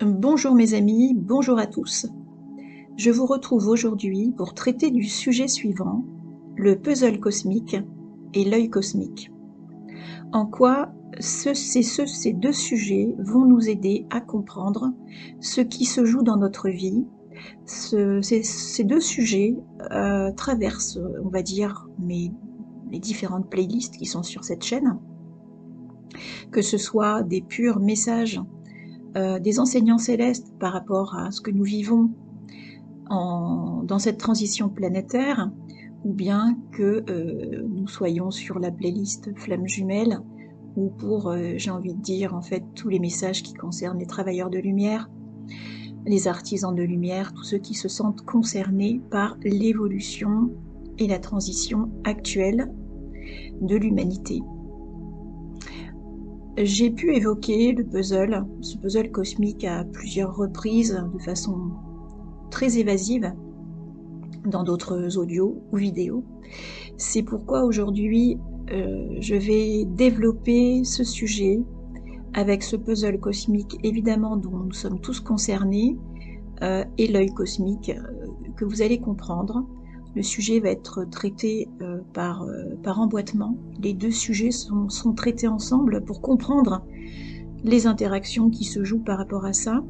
Bonjour mes amis, bonjour à tous. Je vous retrouve aujourd'hui pour traiter du sujet suivant, le puzzle cosmique et l'œil cosmique. En quoi ces deux sujets vont nous aider à comprendre ce qui se joue dans notre vie. Ces deux sujets traversent, on va dire, les différentes playlists qui sont sur cette chaîne, que ce soit des purs messages des enseignants célestes par rapport à ce que nous vivons dans cette transition planétaire, ou bien que nous soyons sur la playlist Flamme Jumelle, ou pour, j'ai envie de dire, en fait, tous les messages qui concernent les travailleurs de lumière, les artisans de lumière, tous ceux qui se sentent concernés par l'évolution et la transition actuelle de l'humanité. J'ai pu évoquer ce puzzle cosmique à plusieurs reprises de façon très évasive dans d'autres audios ou vidéos. C'est pourquoi aujourd'hui je vais développer ce sujet avec ce puzzle cosmique évidemment dont nous sommes tous concernés et l'œil cosmique que vous allez comprendre. Le sujet va être traité par emboîtement. Les deux sujets sont traités ensemble pour comprendre les interactions qui se jouent par rapport à ça.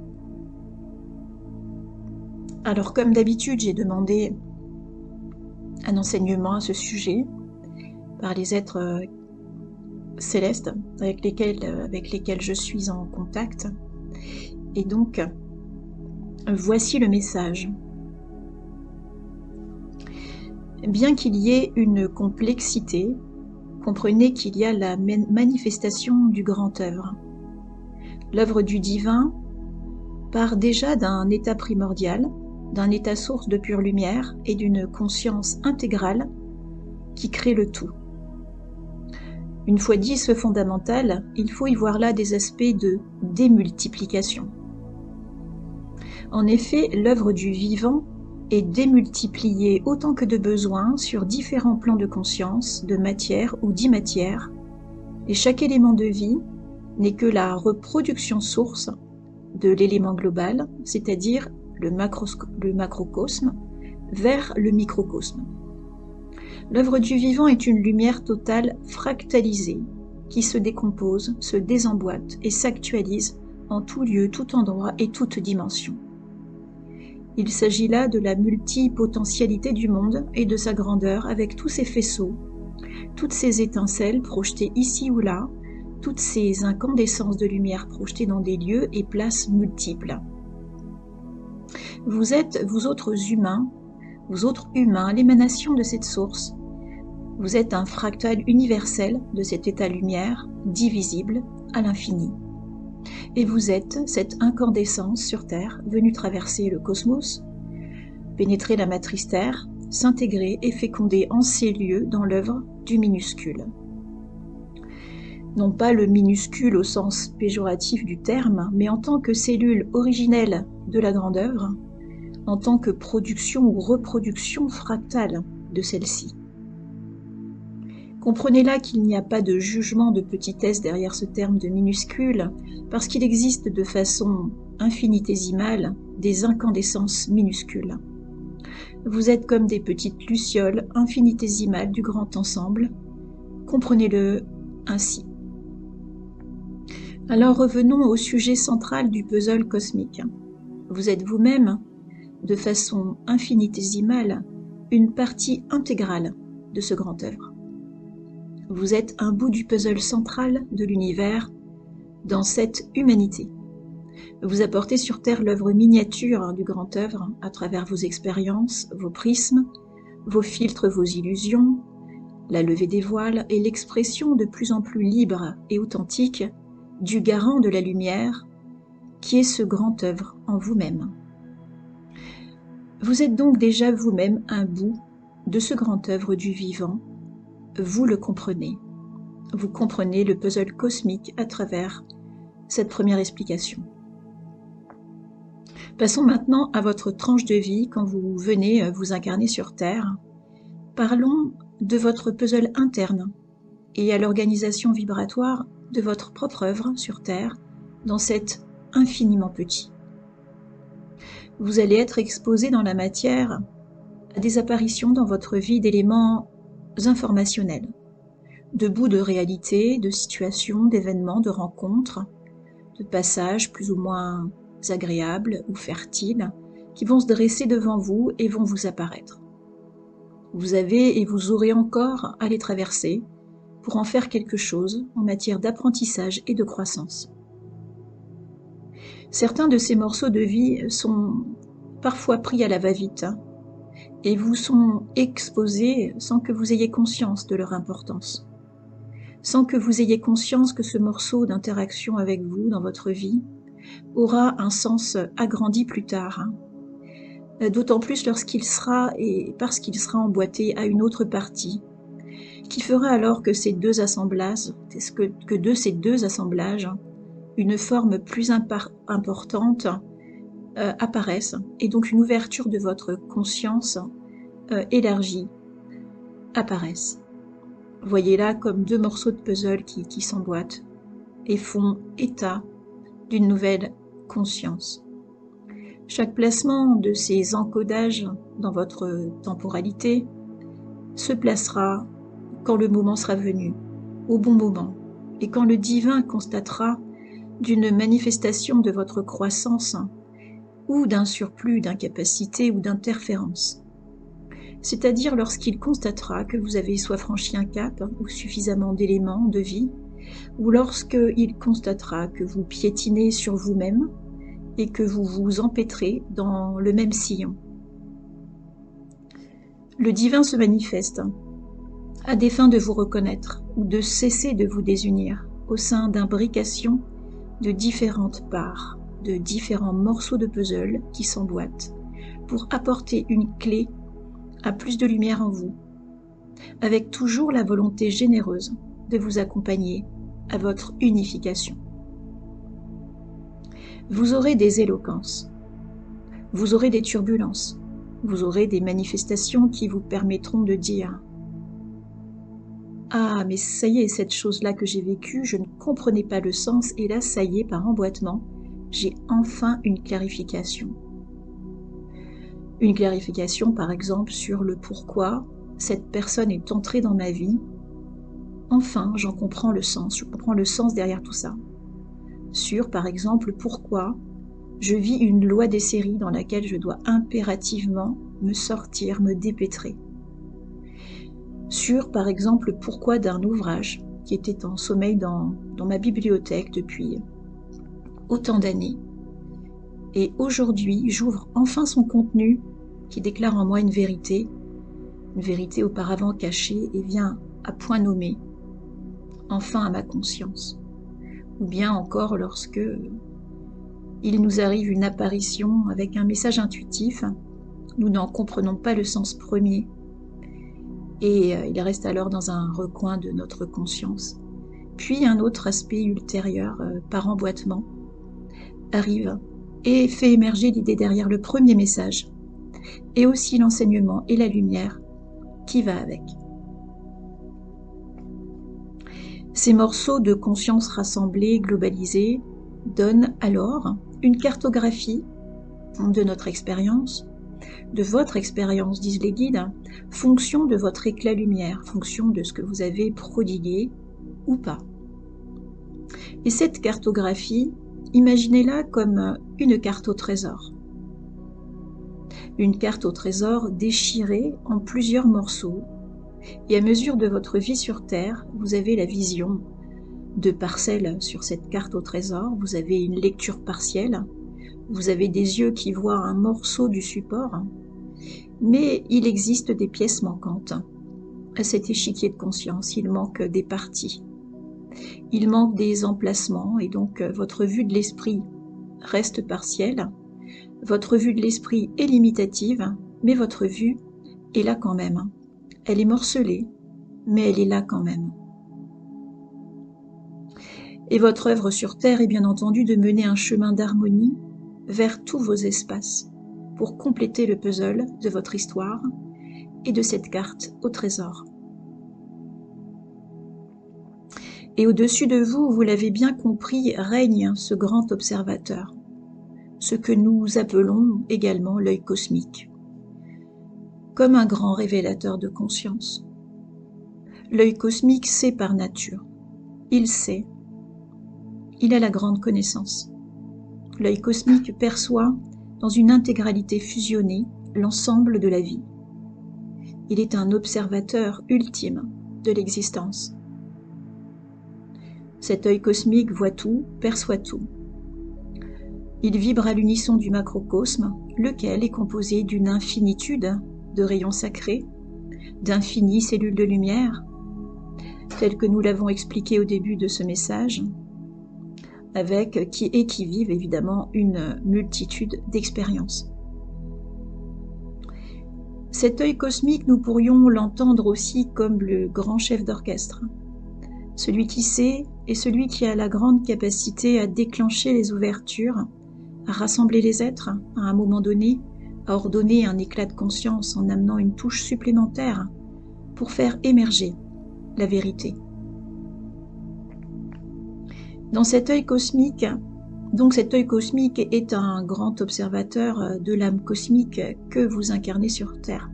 Alors comme d'habitude, j'ai demandé un enseignement à ce sujet par les êtres célestes avec lesquels je suis en contact. Et donc, voici le message. Bien qu'il y ait une complexité, comprenez qu'il y a la manifestation du grand œuvre. L'œuvre du divin part déjà d'un état primordial, d'un état source de pure lumière et d'une conscience intégrale qui crée le tout. Une fois dit ce fondamental, il faut y voir là des aspects de démultiplication. En effet, l'œuvre du vivant est démultipliée autant que de besoin sur différents plans de conscience, de matière ou d'imatière, et chaque élément de vie n'est que la reproduction source de l'élément global, c'est-à-dire le macrocosme, vers le microcosme. L'œuvre du vivant est une lumière totale fractalisée, qui se décompose, se désemboîte et s'actualise en tout lieu, tout endroit et toute dimension. Il s'agit là de la multipotentialité du monde et de sa grandeur avec tous ses faisceaux, toutes ces étincelles projetées ici ou là, toutes ces incandescences de lumière projetées dans des lieux et places multiples. Vous êtes, vous autres humains, l'émanation de cette source. Vous êtes un fractal universel de cet état lumière, divisible à l'infini. Et vous êtes cette incandescence sur Terre, venue traverser le cosmos, pénétrer la matrice Terre, s'intégrer et féconder en ces lieux dans l'œuvre du minuscule. Non pas le minuscule au sens péjoratif du terme, mais en tant que cellule originelle de la grande œuvre, en tant que production ou reproduction fractale de celle-ci. Comprenez là qu'il n'y a pas de jugement de petitesse derrière ce terme de minuscule, parce qu'il existe de façon infinitésimale des incandescences minuscules. Vous êtes comme des petites lucioles infinitésimales du grand ensemble, comprenez-le ainsi. Alors revenons au sujet central du puzzle cosmique. Vous êtes vous-même, de façon infinitésimale, une partie intégrale de ce grand œuvre. Vous êtes un bout du puzzle central de l'univers dans cette humanité. Vous apportez sur Terre l'œuvre miniature du grand œuvre à travers vos expériences, vos prismes, vos filtres, vos illusions, la levée des voiles et l'expression de plus en plus libre et authentique du garant de la lumière qui est ce grand œuvre en vous-même. Vous êtes donc déjà vous-même un bout de ce grand œuvre du vivant. Vous le comprenez. Vous comprenez le puzzle cosmique à travers cette première explication. Passons maintenant à votre tranche de vie quand vous venez vous incarner sur Terre. Parlons de votre puzzle interne et à l'organisation vibratoire de votre propre œuvre sur Terre dans cet infiniment petit. Vous allez être exposé dans la matière à des apparitions dans votre vie d'éléments informationnels, de bouts de réalité, de situations, d'événements, de rencontres, de passages plus ou moins agréables ou fertiles qui vont se dresser devant vous et vont vous apparaître. Vous avez et vous aurez encore à les traverser pour en faire quelque chose en matière d'apprentissage et de croissance. Certains de ces morceaux de vie sont parfois pris à la va-vite et vous sont exposés sans que vous ayez conscience de leur importance, sans que vous ayez conscience que ce morceau d'interaction avec vous dans votre vie aura un sens agrandi plus tard, d'autant plus lorsqu'il sera et parce qu'il sera emboîté à une autre partie, qui fera alors que ces deux assemblages, que de ces deux assemblages, une forme plus importante apparaisse, et donc une ouverture de votre conscience élargie apparaisse. Voyez-la comme deux morceaux de puzzle qui s'emboîtent et font état d'une nouvelle conscience. Chaque placement de ces encodages dans votre temporalité se placera quand le moment sera venu, au bon moment, et quand le divin constatera d'une manifestation de votre croissance ou d'un surplus d'incapacité ou d'interférence. C'est-à-dire lorsqu'il constatera que vous avez soit franchi un cap ou suffisamment d'éléments de vie, ou lorsqu'il constatera que vous piétinez sur vous-même et que vous vous empêtrez dans le même sillon. Le divin se manifeste à des fins de vous reconnaître ou de cesser de vous désunir au sein d'imbrications de différentes parts, de différents morceaux de puzzle qui s'emboîtent pour apporter une clé à plus de lumière en vous, avec toujours la volonté généreuse de vous accompagner à votre unification. Vous aurez des éloquences, vous aurez des turbulences, vous aurez des manifestations qui vous permettront de dire « Ah, mais ça y est, cette chose-là que j'ai vécue, je ne comprenais pas le sens, et là, ça y est, par emboîtement, j'ai enfin une clarification. » Une clarification, par exemple, sur le pourquoi cette personne est entrée dans ma vie. Enfin, j'en comprends le sens, je comprends le sens derrière tout ça. Sur, par exemple, pourquoi je vis une loi des séries dans laquelle je dois impérativement me sortir, me dépêtrer. Sur, par exemple, pourquoi d'un ouvrage qui était en sommeil dans ma bibliothèque depuis autant d'années. Et aujourd'hui, j'ouvre enfin son contenu qui déclare en moi une vérité auparavant cachée et vient à point nommé, enfin à ma conscience. Ou bien encore lorsque il nous arrive une apparition avec un message intuitif, nous n'en comprenons pas le sens premier, et il reste alors dans un recoin de notre conscience. Puis un autre aspect ultérieur, par emboîtement, arrive et fait émerger l'idée derrière le premier message, et aussi l'enseignement et la lumière qui va avec. Ces morceaux de conscience rassemblés, globalisés, donnent alors une cartographie de notre expérience, de votre expérience, disent les guides, fonction de votre éclat-lumière, fonction de ce que vous avez prodigué ou pas. Et cette cartographie, imaginez-la comme une carte au trésor. Une carte au trésor déchirée en plusieurs morceaux, et à mesure de votre vie sur Terre, vous avez la vision de parcelles sur cette carte au trésor, vous avez une lecture partielle, vous avez des yeux qui voient un morceau du support, mais il existe des pièces manquantes. À cet échiquier de conscience, il manque des parties. Il manque des emplacements, et donc votre vue de l'esprit reste partielle. Votre vue de l'esprit est limitative, mais votre vue est là quand même. Elle est morcelée, mais elle est là quand même. Et votre œuvre sur Terre est bien entendu de mener un chemin d'harmonie vers tous vos espaces pour compléter le puzzle de votre histoire et de cette carte au trésor. Et au-dessus de vous, vous l'avez bien compris, règne ce grand observateur, ce que nous appelons également l'œil cosmique, comme un grand révélateur de conscience. L'œil cosmique sait par nature, il sait, il a la grande connaissance. L'œil cosmique perçoit dans une intégralité fusionnée l'ensemble de la vie. Il est un observateur ultime de l'existence. Cet œil cosmique voit tout, perçoit tout. Il vibre à l'unisson du macrocosme, lequel est composé d'une infinitude de rayons sacrés, d'infinies cellules de lumière, tel que nous l'avons expliqué au début de ce message, avec qui vivent évidemment une multitude d'expériences. Cet œil cosmique, nous pourrions l'entendre aussi comme le grand chef d'orchestre, celui qui sait et celui qui a la grande capacité à déclencher les ouvertures, à rassembler les êtres à un moment donné, à ordonner un éclat de conscience en amenant une touche supplémentaire pour faire émerger la vérité. Dans cet œil cosmique, donc cet œil cosmique est un grand observateur de l'âme cosmique que vous incarnez sur Terre.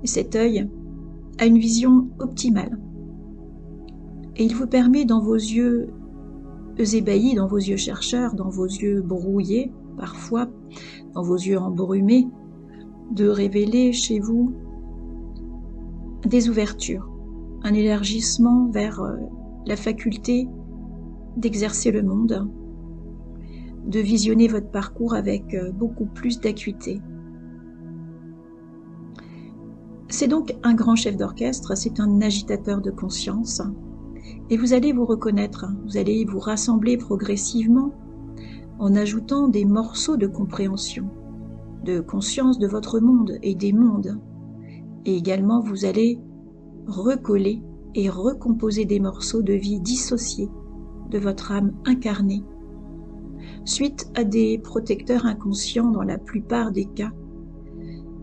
Et cet œil a une vision optimale. Et il vous permet dans vos yeux ébahis, dans vos yeux chercheurs, dans vos yeux brouillés, parfois, dans vos yeux embrumés, de révéler chez vous des ouvertures, un élargissement vers la faculté d'exercer le monde, de visionner votre parcours avec beaucoup plus d'acuité. C'est donc un grand chef d'orchestre, c'est un agitateur de conscience, et vous allez vous reconnaître, vous allez vous rassembler progressivement en ajoutant des morceaux de compréhension, de conscience de votre monde et des mondes, et également vous allez recoller et recomposer des morceaux de vie dissociés de votre âme incarnée, suite à des protecteurs inconscients dans la plupart des cas,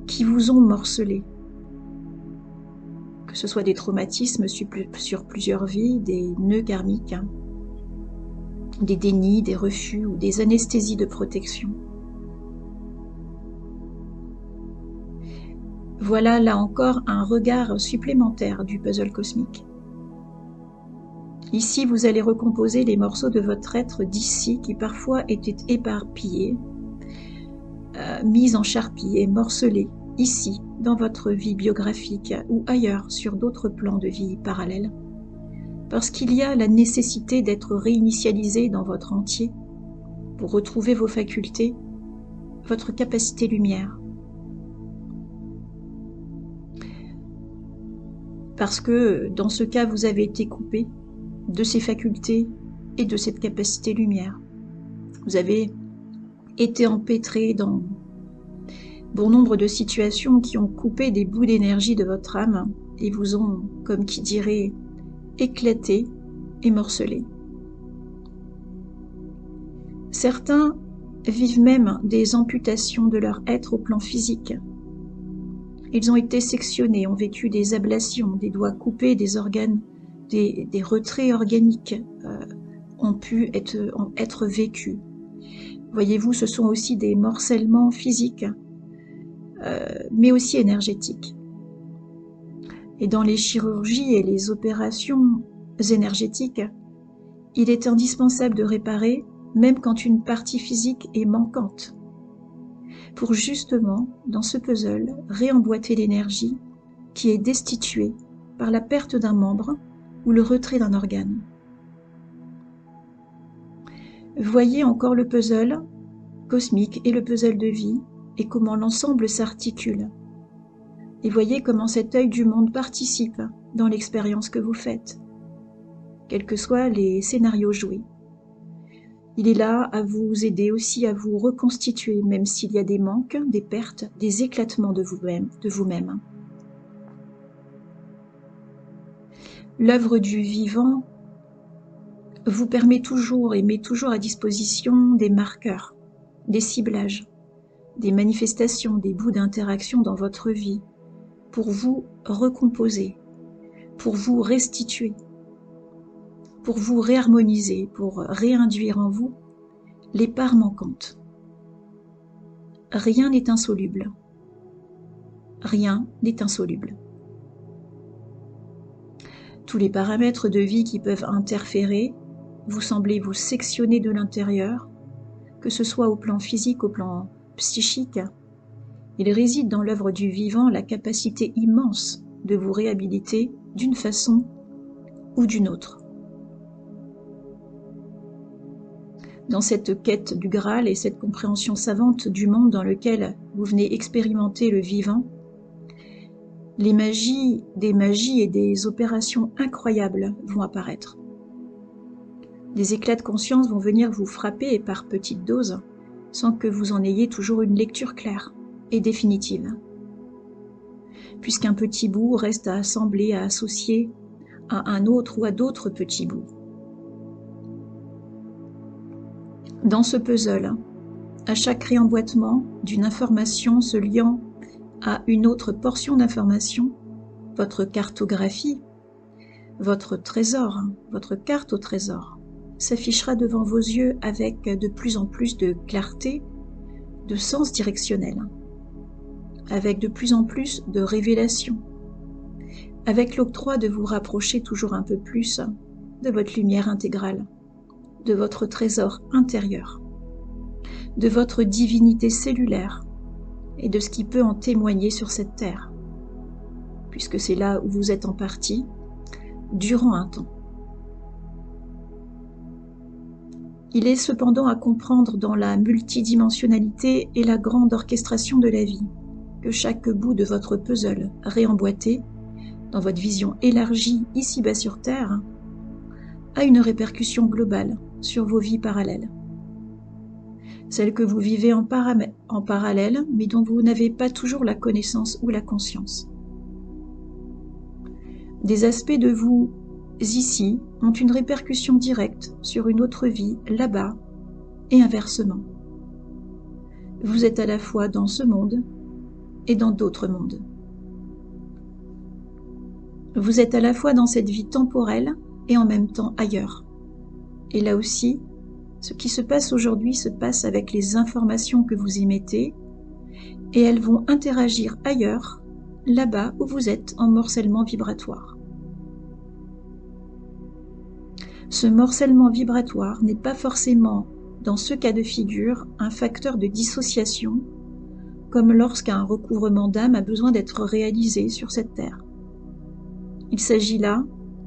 qui vous ont morcelé, que ce soit des traumatismes sur plusieurs vies, des nœuds karmiques, des dénis, des refus ou des anesthésies de protection. Voilà là encore un regard supplémentaire du puzzle cosmique. Ici, vous allez recomposer les morceaux de votre être d'ici qui parfois étaient éparpillés, mis en charpie et morcelés, ici, dans votre vie biographique ou ailleurs sur d'autres plans de vie parallèles. Parce qu'il y a la nécessité d'être réinitialisé dans votre entier pour retrouver vos facultés, votre capacité lumière. Parce que dans ce cas, vous avez été coupé de ces facultés et de cette capacité lumière. Vous avez été empêtré dans bon nombre de situations qui ont coupé des bouts d'énergie de votre âme et vous ont, comme qui dirait, éclaté et morcelé. Certains vivent même des amputations de leur être au plan physique. Ils ont été sectionnés, ont vécu des ablations, des doigts coupés, des organes, des retraits organiques ont pu être vécus. Voyez-vous, ce sont aussi des morcellements physiques, mais aussi énergétiques. Et dans les chirurgies et les opérations énergétiques, il est indispensable de réparer, même quand une partie physique est manquante, pour justement, dans ce puzzle, réemboîter l'énergie qui est destituée par la perte d'un membre ou le retrait d'un organe. Voyez encore le puzzle cosmique et le puzzle de vie et comment l'ensemble s'articule. Et voyez comment cet œil du monde participe dans l'expérience que vous faites, quels que soient les scénarios joués. Il est là à vous aider aussi à vous reconstituer, même s'il y a des manques, des pertes, des éclatements de vous-même. L'œuvre du vivant vous permet toujours et met toujours à disposition des marqueurs, des ciblages, des manifestations, des bouts d'interaction dans votre vie, pour vous recomposer, pour vous restituer, pour vous réharmoniser, pour réinduire en vous les parts manquantes. Rien n'est insoluble. Rien n'est insoluble. Tous les paramètres de vie qui peuvent interférer, vous semblez vous sectionner de l'intérieur, que ce soit au plan physique, au plan psychique. Il réside dans l'œuvre du vivant la capacité immense de vous réhabiliter d'une façon ou d'une autre. Dans cette quête du Graal et cette compréhension savante du monde dans lequel vous venez expérimenter le vivant, des magies et des opérations incroyables vont apparaître. Des éclats de conscience vont venir vous frapper par petites doses, sans que vous en ayez toujours une lecture claire et définitive. Puisqu'un petit bout reste à assembler, à associer à un autre ou à d'autres petits bouts. Dans ce puzzle, à chaque réemboîtement d'une information se liant à une autre portion d'information, votre cartographie, votre trésor, votre carte au trésor, s'affichera devant vos yeux avec de plus en plus de clarté, de sens directionnel, avec de plus en plus de révélations, avec l'octroi de vous rapprocher toujours un peu plus de votre lumière intégrale, de votre trésor intérieur, de votre divinité cellulaire et de ce qui peut en témoigner sur cette terre, puisque c'est là où vous êtes en partie, durant un temps. Il est cependant à comprendre dans la multidimensionnalité et la grande orchestration de la vie, que chaque bout de votre puzzle réemboîté, dans votre vision élargie ici-bas sur Terre, a une répercussion globale sur vos vies parallèles. Celles que vous vivez en parallèle, mais dont vous n'avez pas toujours la connaissance ou la conscience. Des aspects de vous ici ont une répercussion directe sur une autre vie là-bas et inversement. Vous êtes à la fois dans ce monde et dans d'autres mondes. Vous êtes à la fois dans cette vie temporelle et en même temps ailleurs. Et là aussi, ce qui se passe aujourd'hui se passe avec les informations que vous y mettez et elles vont interagir ailleurs, là-bas où vous êtes en morcellement vibratoire. Ce morcellement vibratoire n'est pas forcément, dans ce cas de figure, un facteur de dissociation, comme lorsqu'un recouvrement d'âme a besoin d'être réalisé sur cette terre. Il s'agit là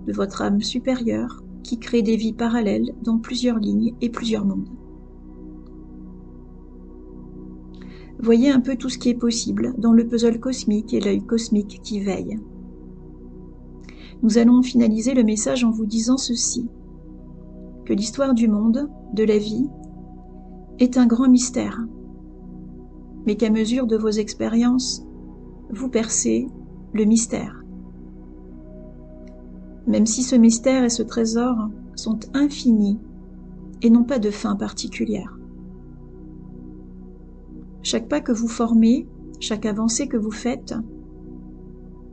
de votre âme supérieure qui crée des vies parallèles dans plusieurs lignes et plusieurs mondes. Voyez un peu tout ce qui est possible dans le puzzle cosmique et l'œil cosmique qui veille. Nous allons finaliser le message en vous disant ceci, que l'histoire du monde, de la vie, est un grand mystère, mais qu'à mesure de vos expériences, vous percez le mystère. Même si ce mystère et ce trésor sont infinis et n'ont pas de fin particulière. Chaque pas que vous formez, chaque avancée que vous faites,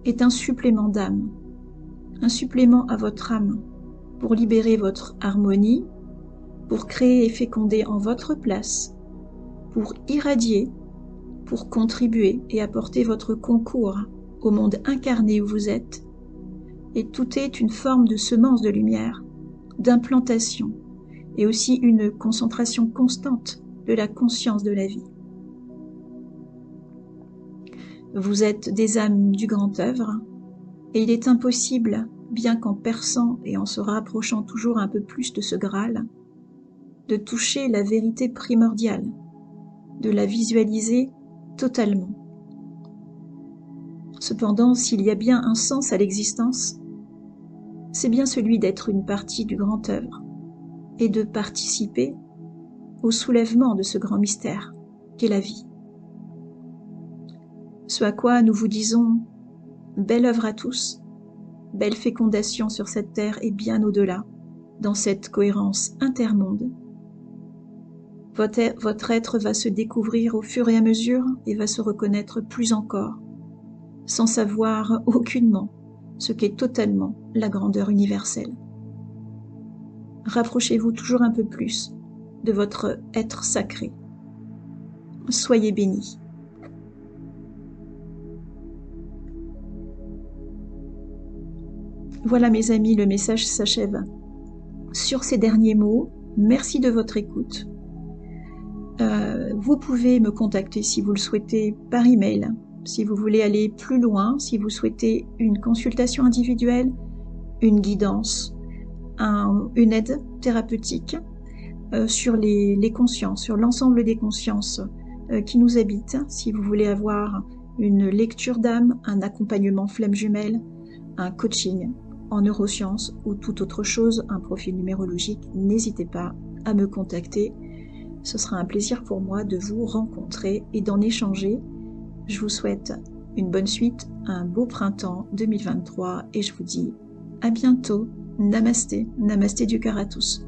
est un supplément d'âme, un supplément à votre âme, pour libérer votre harmonie, pour créer et féconder en votre place, pour irradier, pour contribuer et apporter votre concours au monde incarné où vous êtes, et tout est une forme de semence de lumière, d'implantation, et aussi une concentration constante de la conscience de la vie. Vous êtes des âmes du grand œuvre, et il est impossible, bien qu'en perçant et en se rapprochant toujours un peu plus de ce Graal, de toucher la vérité primordiale, de la visualiser totalement. Cependant, s'il y a bien un sens à l'existence, c'est bien celui d'être une partie du grand œuvre et de participer au soulèvement de ce grand mystère qu'est la vie. Ce à quoi nous vous disons belle œuvre à tous, belle fécondation sur cette terre et bien au-delà, dans cette cohérence intermonde. Votre être va se découvrir au fur et à mesure et va se reconnaître plus encore, sans savoir aucunement ce qu'est totalement la grandeur universelle. Rapprochez-vous toujours un peu plus de votre être sacré. Soyez bénis. Voilà mes amis, le message s'achève. Sur ces derniers mots, merci de votre écoute. Vous pouvez me contacter si vous le souhaitez par email, si vous voulez aller plus loin, si vous souhaitez une consultation individuelle, une guidance, une aide thérapeutique sur les consciences, sur l'ensemble des consciences qui nous habitent. Si vous voulez avoir une lecture d'âme, un accompagnement flamme jumelle, un coaching en neurosciences ou toute autre chose, un profil numérologique, n'hésitez pas à me contacter. Ce sera un plaisir pour moi de vous rencontrer et d'en échanger. Je vous souhaite une bonne suite, un beau printemps 2023 et je vous dis à bientôt. Namasté, namasté du cœur à tous.